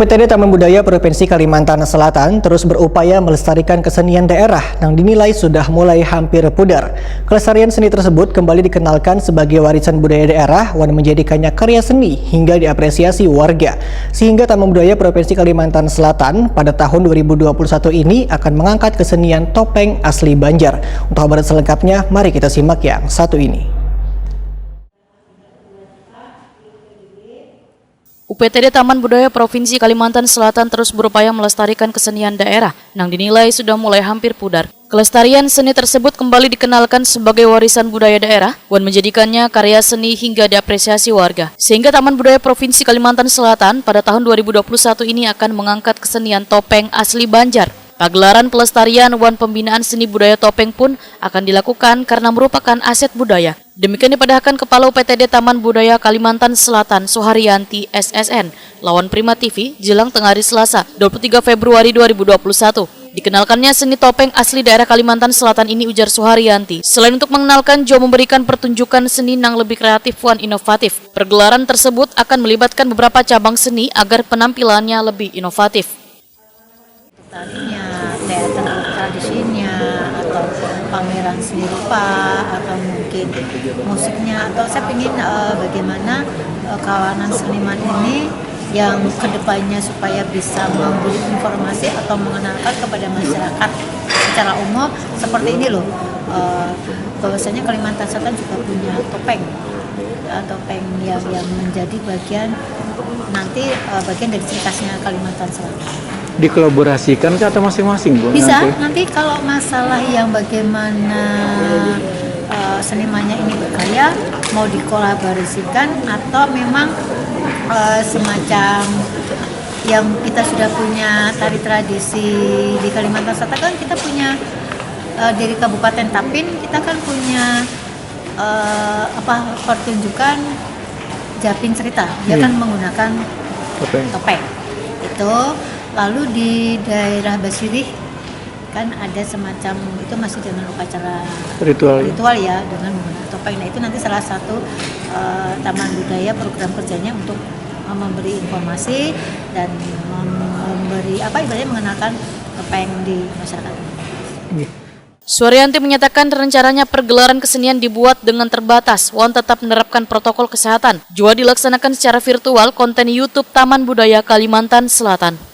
UPTD Taman Budaya Provinsi Kalimantan Selatan terus berupaya melestarikan kesenian daerah yang dinilai sudah mulai hampir pudar. Kelestarian seni tersebut kembali dikenalkan sebagai warisan budaya daerah dan menjadikannya karya seni hingga diapresiasi warga. Sehingga Taman Budaya Provinsi Kalimantan Selatan pada tahun 2021 ini akan mengangkat kesenian topeng asli Banjar. Untuk kabar selengkapnya, mari kita simak yang satu ini. UPTD Taman Budaya Provinsi Kalimantan Selatan terus berupaya melestarikan kesenian daerah yang dinilai sudah mulai hampir pudar. Kelestarian seni tersebut kembali dikenalkan sebagai warisan budaya daerah dan menjadikannya karya seni hingga diapresiasi warga. Sehingga Taman Budaya Provinsi Kalimantan Selatan pada tahun 2021 ini akan mengangkat kesenian topeng asli Banjar. Pagelaran pelestarian dan pembinaan seni budaya topeng pun akan dilakukan karena merupakan aset budaya. Demikian dipadahkan Kepala UPTD Taman Budaya Kalimantan Selatan Suharyanti SSN lawan Prima TV jelang tengah hari Selasa 23 Februari 2021. Dikenalkannya seni topeng asli daerah Kalimantan Selatan ini, ujar Suharyanti. Selain untuk mengenalkan, juga memberikan pertunjukan seni yang lebih kreatif dan inovatif. Pergelaran tersebut akan melibatkan beberapa cabang seni agar penampilannya lebih inovatif. Tarinya, teater tradisinya, atau pameran seni rupa, atau mungkin musiknya, atau saya ingin bagaimana kawanan seniman ini yang kedepannya supaya bisa memberi informasi atau mengenalkan kepada masyarakat secara umum seperti ini loh, bahwasanya Kalimantan Selatan juga punya topeng yang menjadi bagian dari ciri khasnya Kalimantan Selatan. Dikolaborasikan ke atau masing-masing, Bu? Bisa, nanti kalau masalah yang bagaimana senimannya ini berkarya, mau dikolaborasikan atau memang semacam yang kita sudah punya tari tradisi di Kalimantan Selatan, kan kita punya dari Kabupaten Tapin, kita kan punya pertunjukan Japin Cerita, dia kan menggunakan topeng itu. Lalu di daerah Basirih kan ada semacam, itu masih dengan upacara ritual ya, dengan menggunakan topeng. Nah, itu nanti salah satu Taman Budaya program kerjanya untuk memberi informasi dan memberi ibaratnya mengenalkan topeng di masyarakat. Suharyanti menyatakan rencananya pergelaran kesenian dibuat dengan terbatas, wan tetap menerapkan protokol kesehatan. Juga dilaksanakan secara virtual konten YouTube Taman Budaya Kalimantan Selatan.